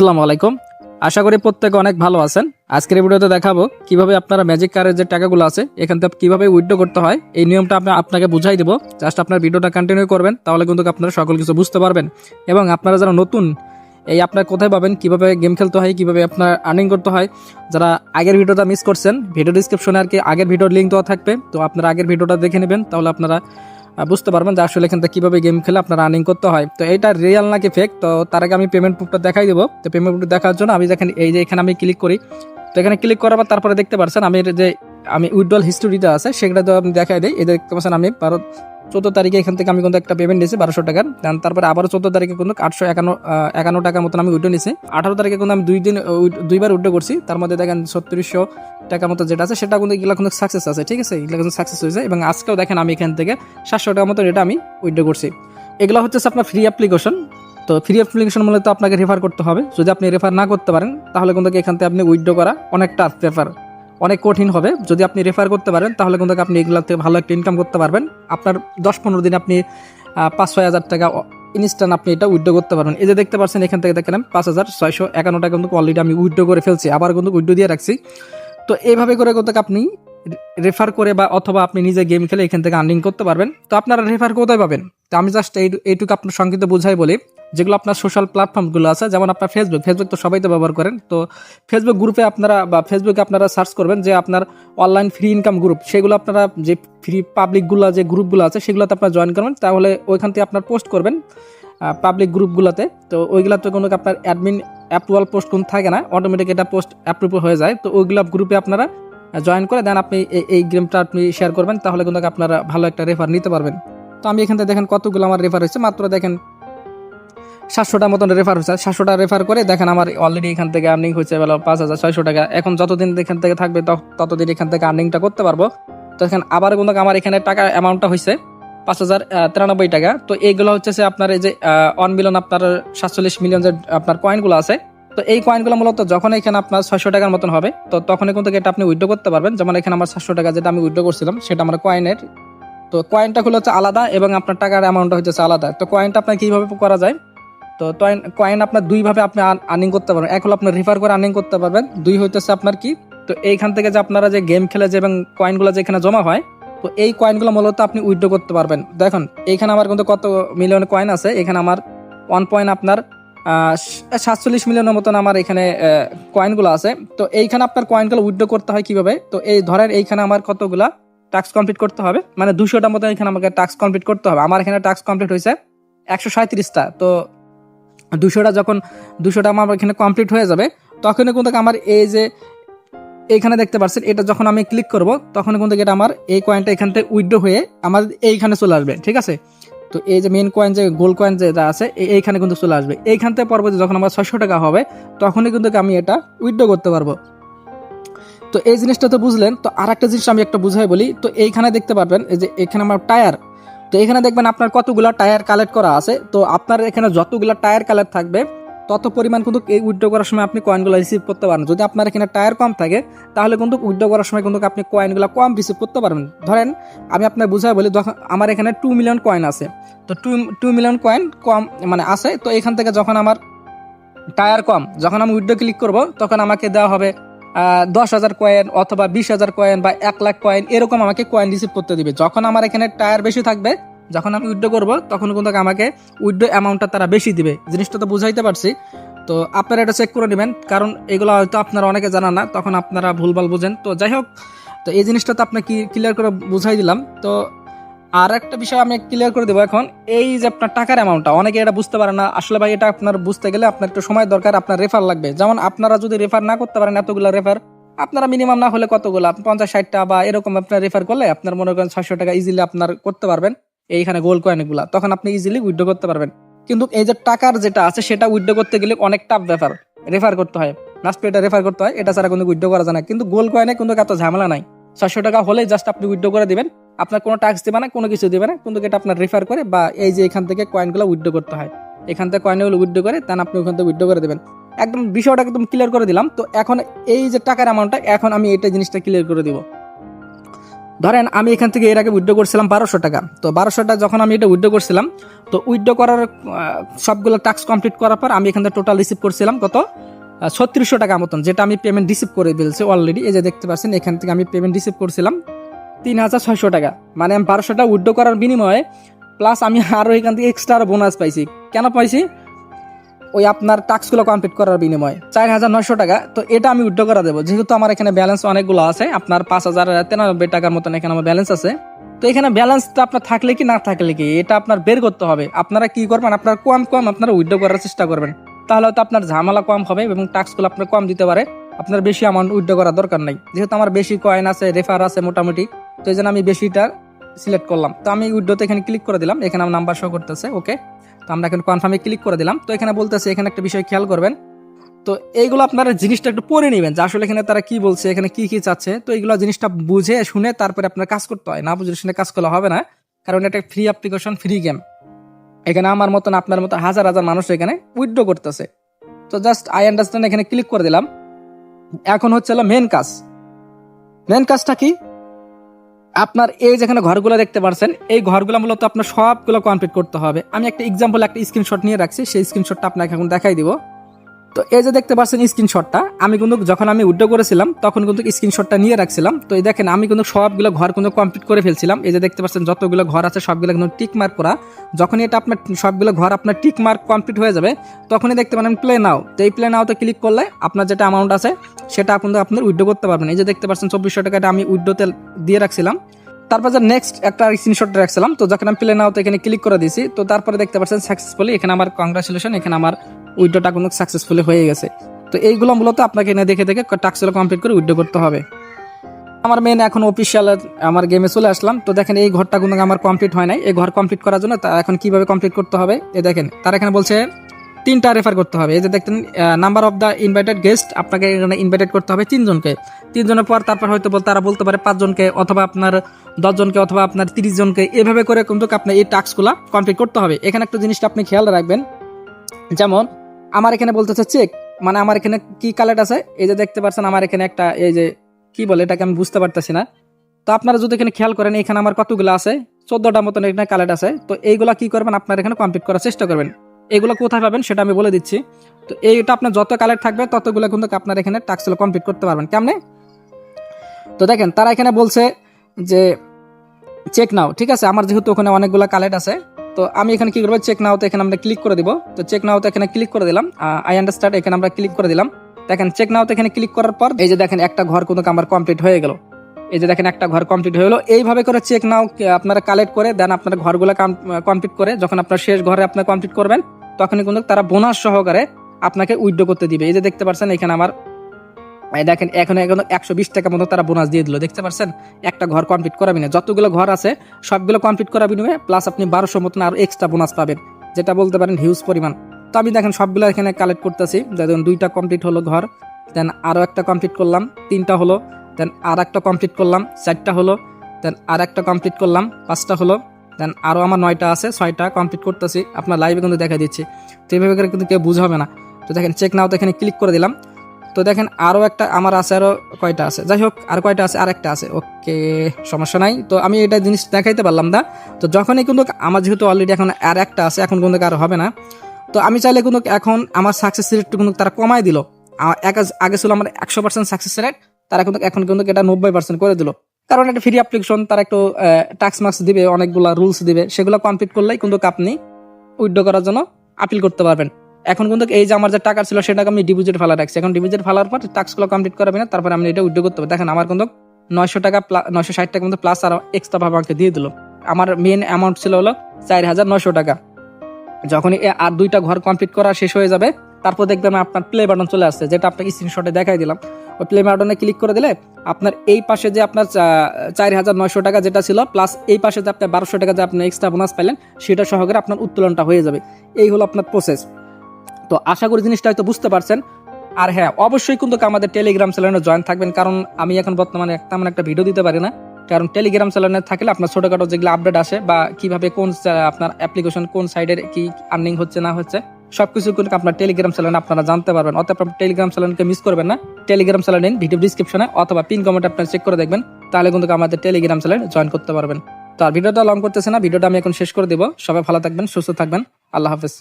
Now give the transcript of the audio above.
আসসালামু আলাইকুম। আশা করি প্রত্যেকে অনেক ভালো আছেন। আজকের এই ভিডিওতে দেখাবো কিভাবে আপনারা ম্যাজিক কারের যে টাকাগুলো আছে এখান থেকে কিভাবে উইথড্র করতে হয়। এই নিয়মটা আপনাকে বুঝাই দেবো। জাস্ট আপনার ভিডিওটা কন্টিনিউ করবেন, তাহলে কিন্তু আপনারা সকল কিছু বুঝতে পারবেন। এবং আপনারা যারা নতুন, এই আপনার কোথায় পাবেন, কিভাবে গেম খেলতে হয়, কিভাবে আপনার আর্নিং করতে হয়, যারা আগের ভিডিওটা মিস করছেন, ভিডিও ডিসক্রিপশনে আর কি আগের ভিডিওর লিঙ্ক দেওয়া থাকবে। তো আপনারা আগের ভিডিওটা দেখে নেবেন, তাহলে আপনারা বুঝতে পারবেন যে আসলে এখান থেকে কীভাবে গেম খেলে আপনার আর্নিং করতে হয়। তো এটা রিয়েল নাকি ফেক, তো তার আগে আমি পেমেন্ট প্রুফটা দেখাই দেবো। তো পেমেন্ট প্রুফ দেখার জন্য আমি দেখেন এই যে এখানে আমি ক্লিক করি। তো এখানে ক্লিক করার পর তারপরে দেখতে পাচ্ছেন আমি উইথড্রল হিস্টোরিটা আছে সেটা তো আমি দেখাই দিই। এই দেখতে পাচ্ছেন আমি 14 তারিখে এখান থেকে আমি কিন্তু একটা পেমেন্ট নিয়েছি 1200 টাকার। তারপরে আবারও 14 তারিখে কিন্তু 851 টাকার মতন আমি উইথড্র নিয়েছি। 18 তারিখে কিন্তু আমি দুইবার উইথড্র করছি। তার মধ্যে দেখেন 3600 টাকার মতো যেটা আছে সেটা কিন্তু এগুলো কিন্তু সাকসেস আছে, ঠিক আছে, এগুলো কিন্তু সাকসেস হয়েছে। এবং আজকেও দেখেন আমি এখান থেকে 700 টাকার মতো এটা আমি উইথড্র করছি। এগুলো হচ্ছে আপনার ফ্রি অ্যাপ্লিকেশন। তো ফ্রি অ্যাপ্লিকেশন মূলত আপনাকে রেফার করতে হবে। যদি আপনি রেফার না করতে পারেন তাহলে কিন্তু এখান থেকে আপনি উইথড্র করা অনেকটা অনেক কঠিন হবে। যদি আপনি রেফার করতে পারেন তাহলে কিন্তু আপনি এগুলো থেকে ভালো একটা ইনকাম করতে পারবেন। আপনার 10-15 দিন আপনি 5-6 হাজার টাকা ইনস্ট্যান্ট আপনি এটা উইথড্র করতে পারবেন। এই যে দেখতে পাচ্ছেন এখান থেকে দেখেন 5651 টাকা কিন্তু অলরেডি আমি উইথড্র করে ফেলছি, আবার কিন্তু উইথড্র দিয়ে রাখছি। তো এইভাবে করে কিন্তু আপনি রেফার করে বা অথবা আপনি নিজে গেম খেলে এখান থেকে আর্নিং করতে পারবেন। তো আপনারা রেফার কোথায় পাবেন? তো আমি জাস্ট এইটুকু আপনার সংক্ষিপ্ত বুঝাই বলি। যেগুলো আপনার সোশ্যাল প্ল্যাটফর্মগুলো আছে, যেমন আপনার ফেসবুক তো সবাই তো ব্যবহার করেন। তো ফেসবুক গ্রুপে আপনারা বা ফেসবুকে আপনারা সার্চ করবেন যে আপনার অনলাইন ফ্রি ইনকাম গ্রুপ, সেগুলো আপনারা যে ফ্রি পাবলিকগুলো যে গ্রুপগুলো আছে সেগুলোতে আপনারা জয়েন করবেন। তাহলে ওইখান থেকে আপনার পোস্ট করবেন পাবলিক গ্রুপগুলোতে। তো ওইগুলোতে কোনো আপনার অ্যাডমিন অ্যাপ্রুভাল পোস্ট কোনো থাকে না, অটোমেটিক এটা পোস্ট অ্যাপ্রুভ হয়ে যায়। তো ওইগুলো গ্রুপে আপনারা জয়েন করে দেন, আপনি এই গেমটা আপনি শেয়ার করবেন, তাহলে কিন্তু আপনারা ভালো একটা রেফার নিতে পারবেন। তো আমি এখান থেকে দেখেন কতগুলো আমার রেফার হয়েছে, মাত্র দেখেন 700টা মতন রেফার হয়েছে। 700টা রেফার করে দেখেন আমার অলরেডি এখান থেকে আর্নিং হয়েছে 5600 টাকা। এখন যতদিন এখান থেকে থাকবে ততদিন এখান থেকে আর্নিংটা করতে পারবো। তো এখন আবার কিন্তু আমার এখানে টাকা অ্যামাউন্টটা হয়েছে 5093 টাকা। তো এইগুলো হচ্ছে আপনার এই যে 1 মিলিয়ন আপনার 47 মিলিয়ন যে আপনার কয়েনগুলো আছে। তো এই কয়েনগুলো মূলত যখন এখানে আপনার 600 টাকার মতন হবে, তো তখনই কিন্তু এটা আপনি উইথড্র করতে পারবেন। যেমন এখানে আমার 700 টাকা যেটা আমি উইথড্র করছিলাম সেটা আমার কয়েনের, তো কয়েনটা হলো হচ্ছে আলাদা এবং আপনার টাকার অ্যামাউন্টটা হচ্ছে আলাদা। তো কয়েনটা আপনার কিভাবে করা যায়? তো কয়েন আপনার দুইভাবে আপনি আর্নিং করতে পারবেন। এক হলো আপনার রেফার করে আর্নিং করতে পারবেন, দুই হইতেছে আপনার কি, তো এইখান থেকে যে আপনারা যে গেম খেলে যে এবং কয়েনগুলো যেখানে জমা হয়, তো এই কয়েনগুলো মূলত আপনি উইথড্র করতে পারবেন। দেখুন এইখানে আমার কিন্তু কত মিলিয়ন কয়েন আছে, এখানে আমার 47 মিলিয়নের মতন আমার এখানে কয়েনগুলো আছে। তো এইখানে আপনার কয়েনগুলো উইথড্র করতে হয় কিভাবে? তো এই ধরেন এইখানে আমার কতগুলা টাস্ক কমপ্লিট করতে হবে, মানে 200টা মতো এখানে আমাকে টাস্ক কমপ্লিট করতে হবে। আমার এখানে টাস্ক কমপ্লিট হয়েছে 137টা। তো 200টা আমার এখানে কমপ্লিট হয়ে যাবে, তখনই কিন্তু আমার এই যে এইখানে দেখতে পাচ্ছেন এটা যখন আমি ক্লিক করব তখন কিন্তু এটা আমার এই কয়েনটা এখান থেকে উইথড্র হয়ে আমার এইখানে চলে আসবে, ঠিক আছে। তো এই যে মেন কয়েন যে গোল্ড কয়েন যেটা আছে এইখানে কিন্তু চলে আসবে। এইখান থেকে পরবর্তী যখন আমার 600 টাকা হবে তখনই কিন্তু আমি এটা উইথড্র করতে পারবো। তো এই জিনিসটা তো বুঝলেন। তো আর একটা জিনিস আমি একটা বুঝাই বলি। তো এইখানে দেখতে পারবেন এই যে এখানে আমার টায়ার, তো এখানে দেখবেন আপনার কতগুলা টায়ার কালেক্ট করা আছে। তো আপনার এখানে যতগুলা টায়ার কালেক্ট থাকবে তত পরিমাণ কিন্তু এই উইথড্র করার সময় আপনি কয়েনগুলো রিসিভ করতে পারেন। যদি আপনার এখানে টায়ার কম থাকে তাহলে কিন্তু উইথড্র করার সময় কিন্তু আপনি কয়েনগুলো কম রিসিভ করতে পারবেন। ধরেন আমি আপনার বুঝাই বলি, আমার এখানে 2 মিলিয়ন কয়েন আছে। তো 2 মিলিয়ন কয়েন কম মানে আছে। তো এখান থেকে যখন আমার টায়ার কম, যখন আমি উইথড্র ক্লিক করব তখন আমাকে দেওয়া হবে 10,000 কয়েন অথবা 20,000 কয়েন বা 1 লাখ কয়েন, এরকম আমাকে কয়েন রিসিভ করতে দিবে। যখন আমার এখানে টায়ার বেশি থাকবে, যখন আমি উইথড্র করব তখন কিন্তু আমাকে উইথড্র অ্যামাউন্টটা তারা বেশি দিবে। জিনিসটা তো বুঝাইতে পারছি। তো আপনারা এটা চেক করে নেবেন, কারণ এগুলো হয়তো আপনারা অনেকে জানান না, তখন আপনারা ভুলভাল বুঝেন। তো যাই হোক, তো এই জিনিসটা তো আপনাকে ক্লিয়ার করে বুঝাই দিলাম। তো আর একটা বিষয় আমি ক্লিয়ার করে দেবো এখন, এই যে আপনার টাকার অ্যামাউন্টটা অনেকে এটা বুঝতে পারে না। আসলে ভাই এটা আপনার বুঝতে গেলে আপনার একটু সময় দরকার, আপনার রেফার লাগবে। যেমন আপনারা যদি রেফার না করতে পারেন এতগুলো রেফার, আপনারা মিনিমাম না হলে কতগুলো 50-60টা বা এরকম আপনার রেফার করলে আপনার মনে করেন 600 টাকা ইজিলি আপনার করতে পারবেন এইখানে গোল্ড কয়েনগুলা, তখন আপনি ইজিলি উইথড্র করতে পারবেন। কিন্তু এই যে টাকার যেটা আছে সেটা উইথড্র করতে গেলে অনেক টাফ ব্যাপার, রেফার করতে হয়, লাস্ট এটা রেফার করতে হয়, এটা ছাড়া কিন্তু উইথড্র করা যায় না। কিন্তু গোল্ড কয়েনে কিন্তু এত ঝামেলা নাই, 600 টাকা হলেই জাস্ট আপনি উইথড্র করে দিবেন, আপনার কোনো ট্যাক্স দিবে না, কোনো কিছু দিবে না, কিন্তু এটা আপনার রেফার করে বা এই যে এখান থেকে কয়েনগুলো উইথড্র করতে হয়, এখান থেকে কয়েনগুলো উইথড্র করে দেন আপনি ওখান থেকে উইথড্র করে দেবেন। একদম বিষয়টা একদম ক্লিয়ার করে দিলাম। তো এখন এই যে টাকার অ্যামাউন্টটা এখন আমি এটা জিনিসটা ক্লিয়ার করে দিব। ধরেন আমি এখান থেকে এর আগে উইথড্র করছিলাম 1200 টাকা। তো 1200 টাকা যখন আমি এটা উইথড্র করছিলাম, তো উইথড্র করার সবগুলো টাস্ক কমপ্লিট করার পর আমি এখান থেকে টোটাল রিসিভ করছিলাম কত 3600 টাকা মতন, যেটা আমি পেমেন্ট রিসিভ করে ফেলছি অলরেডি। এই যে দেখতে পাচ্ছেন এখান থেকে আমি পেমেন্ট রিসিভ করছিলাম 3600 টাকা। মানে আমি 1200 টাকা উইথড্র করার বিনিময়ে প্লাস আমি আরও এখান থেকে এক্সট্রা বোনাস পাইছি। কেন পাইছি? ওই আপনার টাস্কগুলো কমপ্লিট করার বিনিময়ে 4900 টাকা। তো এটা আমি উইথড্র করা দেবো, যেহেতু আমার এখানে ব্যালেন্স অনেকগুলো আছে, আপনার 5093 টাকার মতন এখানে আমার ব্যালেন্স আছে। তো এখানে ব্যালেন্সটা আপনার থাকলে কি না থাকলে কি এটা আপনার বের করতে হবে। আপনারা কি করবেন, আপনার কম আপনারা উইথড্র করার চেষ্টা করবেন, তাহলে হয়তো আপনার ঝামেলা কম হবে এবং টাস্কগুলো আপনার কম দিতে পারে। আপনার বেশি অ্যামাউন্ট উইথড্র করার দরকার নাই, যেহেতু আমার বেশি কয়েন আছে, রেফার আছে মোটামুটি, তো এই জন্য আমি বেশিটা সিলেক্ট করলাম। তো আমি উইথড্রতে এখানে ক্লিক করে দিলাম, এখানে আমার নাম্বার শো করতেছে। ওকে, তো আমরা এখন কনফার্মে ক্লিক করে দিলাম। তো এখানে বলতেছে, এখানে একটা বিষয় খেয়াল করবেন, তো এইগুলো আপনারা জিনিসটা একটু পড়ে নেবেন যে আসলে এখানে তারা কি বলছে, এখানে কি কি চাচ্ছে। তো এইগুলো জিনিসটা বুঝে শুনে তারপরে আপনার কাজ করতে হয়, না বুঝে শুনে কাজ করলে হবে না, কারণ এটা ফ্রি অ্যাপ্লিকেশন, ফ্রি গেম। এখানে আমার মতন আপনার মতো হাজার হাজার মানুষ এখানে উইথড্র করতেছে। তো জাস্ট আই আন্ডারস্ট্যান্ড এখানে ক্লিক করে দিলাম। এখন হচ্ছে মেন কাজ। মেন কাজটা কি, আপনার এই যেখানে ঘরগুলো দেখতে পাচ্ছেন, এই ঘরগুলো মূলত আপনার সবগুলো কমপ্লিট করতে হবে। আমি একটা এক্সাম্পল, একটা স্ক্রিনশট নিয়ে রাখছি, সেই স্ক্রিনশটটা আপনাকে এখন দেখাই দিব। তো এই যে দেখতে পাচ্ছেন স্ক্রিনশটটা, আমি কিন্তু যখন আমি উইথড্র করেছিলাম তখন কিন্তু স্ক্রিনশটটা নিয়ে রাখছিলাম। তো এই দেখেন আমি কিন্তু সবগুলো ঘর কিন্তু কমপ্লিট করে ফেলছিলাম। এই যে দেখতে পাচ্ছেন যতগুলো ঘর আছে সবগুলো কিন্তু টিক মার্ক করা। যখনই এটা আপনার সবগুলো ঘর আপনার টিক মার্ক কমপ্লিট হয়ে যাবে, তখনই দেখতে পারেন প্লে নাও। তো এই প্লে নাওতে ক্লিক করলে আপনার যেটা অ্যামাউন্ট আছে সেটা আপনার উইথড্র করতে পারবেন। এই যে দেখতে পাচ্ছেন 2400 টাকাটা আমি উইথড্রতে দিয়ে রাখছিলাম। তারপর যে নেক্সট একটা স্ক্রিনশট রাখছিলাম, তো যখন আমি প্লে নাওতে এখানে ক্লিক করে দিয়েছি, তো তারপরে দেখতে পাচ্ছেন সাকসেসফুলি, এখানে আমার কংগ্রাচুলেশন, এখানে আমার উইথড্রটা কোনো সাকসেসফুলি হয়ে গেছে। তো এইগুলো মূলত আপনাকে এনে দেখে দেখে টাস্কগুলো কমপ্লিট করে উইথড্র করতে হবে। আমার মেন এখন অফিসিয়াল আমার গেমে চলে আসলাম। তো দেখেন এই ঘরটা কিন্তু আমার কমপ্লিট হয় নাই। এই ঘর কমপ্লিট করার জন্য এখন কিভাবে কমপ্লিট করতে হবে, এই দেখেন তার এখানে বলছে 3টা রেফার করতে হবে। এই যে দেখতেন number of the invited guest, আপনাকে এখানে ইনভাইটেড করতে হবে 3 জনকে। 3 জনের পর তারপর হয়তো তারা বলতে পারে 5 জনকে, অথবা আপনার 10 জনকে, অথবা আপনার 30 জনকে, এভাবে করে কিন্তু আপনি এই টাস্কগুলো কমপ্লিট করতে হবে। এখানে একটা জিনিসটা আপনি খেয়াল রাখবেন, যেমন আমার এখানে বলতেছে চেক, মানে আমার এখানে কি কালেক্ট আছে। এই যে দেখতে পাচ্ছেন আমার এখানে একটা, এই যে কি বলে এটাকে আমি বুঝতে পারতেছি না। তো আপনারা যদি এখানে খেয়াল করেন, এখানে আমার কতগুলো আছে, 14টা মতন এখানে কালেক্ট আছে। তো এইগুলা কি করবেন, আপনারা এখানে কমপ্লিট করার চেষ্টা করবেন। এগুলো কোথায় পাবেন সেটা আমি বলে দিচ্ছি। তো এইটা আপনার যত কালেক্ট থাকবে ততগুলো কিন্তু আপনার এখানে টাস্কগুলো কমপ্লিট করতে পারবেন। কেমনে? তো দেখেন তারা এখানে বলছে যে চেক নাও, ঠিক আছে। আমার যেহেতু ওখানে অনেকগুলো কালেক্ট আছে, তো আমি এখানে কি করবো, চেক নাওতে এখানে আমরা ক্লিক করে দিব। তো চেক নাওতে এখানে ক্লিক করে দিলাম, আই আন্ডারস্ট্যান্ড এখানে আমরা ক্লিক করে দিলাম। দেখেন চেক নাওতে এখানে ক্লিক করার পর এই যে দেখেন একটা ঘর কিন্তু আমার কমপ্লিট হয়ে গেল। এই যে দেখেন একটা ঘর কমপ্লিট হয়ে গেলো। এইভাবে করে চেক নাও আপনারা কালেক্ট করে দেন, আপনার ঘরগুলো কমপ্লিট করে যখন আপনার শেষ ঘরে আপনার কমপ্লিট করবেন, তখনই কিন্তু তারা বোনাস সহকারে আপনাকে উইথড্র করতে দিবে। এই যে দেখতে পাচ্ছেন এখানে আমার দেখেন এখন 120 টাকা মতো তারা বোনাস দিয়ে দিল। দেখতে পাচ্ছেন একটা ঘর কমপ্লিট করাবি না, যতগুলো ঘর আছে সবগুলো কমপ্লিট করাবি না, প্লাস আপনি 1200 মতন আর এক্সট্রা বোনাস পাবেন, যেটা বলতে পারেন হিউজ পরিমাণ। তো আমি দেখেন সবগুলো এখানে কালেক্ট করতেছি। দেখুন 2টা কমপ্লিট হলো ঘর, দেন আরও একটা কমপ্লিট করলাম, 3টা হলো, দেন আর একটা কমপ্লিট করলাম, 4টা হলো, দেন আর একটা কমপ্লিট করলাম, 5টা হলো, দেন আরও আমার 9টা আছে, 6টা কমপ্লিট করতেছি। আপনার লাইভে কিন্তু দেখা দিচ্ছি। তো এইভাবে করে কিন্তু কেউ বুঝাবে না। তো দেখেন চেক নাও তো এখানে ক্লিক করে দিলাম। তো দেখেন আরও একটা আমার আছে, আরও কয়টা আছে, যাই হোক আর কয়টা আছে, আরেকটা আছে। ওকে, সমস্যা নাই। তো আমি এটা জিনিস দেখাইতে পারলাম না। তো যখনই কিন্তু আমার যেহেতু অলরেডি এখন আর একটা আছে, এখন কিন্তু আর হবে না। তো আমি চাইলে কিন্তু এখন আমার সাকসেস রেটটা কিন্তু তারা কমাই দিল। আগে ছিল আমার 100% সাকসেস রেট, তারা কিন্তু এখন কিন্তু এটা 90% করে দিল। কারণ এটা ফ্রি অ্যাপ্লিকেশন, তারা একটু টাস্ক মার্কস দিবে, অনেকগুলা রুলস দিবে, সেগুলো কমপ্লিট করলেই কিন্তু আপনি উইথড্র করার জন্য আপিল করতে পারবেন। এখন কিন্তু এই যে আমার যে টাকা ছিল সেটাকে আমি ডিপোজিট ফেলা রাখছি। এখন ডিপোজিট ফেলার পর টাস্কগুলো কমপ্লিট করাবে না, তারপরে আমি এটা উইথড্র করতে হবে। দেখেন আমার কিন্তু 900 টাকা 960 টাকা কিন্তু প্লাস আর এক্সট্রা ভাবে আমাকে দিয়ে দিল। আমার মেন অ্যামাউন্ট ছিল হলো 4900 টাকা। যখন আর 2টা ঘর কমপ্লিট করা শেষ হয়ে যাবে, তারপর দেখবেন আপনার প্লে বাটন চলে আসছে, যেটা আপনাকে স্ক্রিনশটে দেখাই দিলাম। ওই প্লে বাটনে ক্লিক করে দিলে আপনার এই পাশে যে আপনার 4900 টাকা যেটা ছিল, প্লাস এই পাশে যে আপনার 1200 টাকা যে আপনি এক্সট্রা বোনাস পেলেন, সেটা সহকারে আপনার উত্তোলনটা হয়ে যাবে। এই হলো আপনার প্রসেস। তো আশা করি জিনিসটা হয়তো বুঝতে পারছেন। আর হ্যাঁ, অবশ্যই কিন্তু আমাদের টেলিগ্রাম চ্যানেলে জয়েন থাকবেন, কারণ আমি এখন বর্তমানে তেমন একটা ভিডিও দিতে পারি না। কারণ টেলিগ্রাম চ্যানেলে থাকলে আপনার ছোটখাটো যেগুলো আপডেট আসে, বা কিভাবে কোন আপনার অ্যাপ্লিকেশন কোন সাইডের কি আর্নিং হচ্ছে না হচ্ছে, সবকিছু কিন্তু আপনার টেলিগ্রাম চ্যানেলে আপনারা জানতে পারবেন। অতএব আপনার টেলিগ্রাম চ্যানেলকে মিস করবেন না। টেলিগ্রাম চ্যানেল নিন, ভিডিও ডিসক্রিপশনে অথবা পিন কমেন্ট আপনারা চেক করে দেখবেন, তাহলে কিন্তু আমাদের টেলিগ্রাম চ্যানেল জয়েন করতে পারবেন। তো আর ভিডিওটা লং করতেছে না, ভিডিওটা আমি এখন শেষ করে দিব। সবাই ভালো থাকবেন, সুস্থ থাকবেন, আল্লাহ হাফেজ।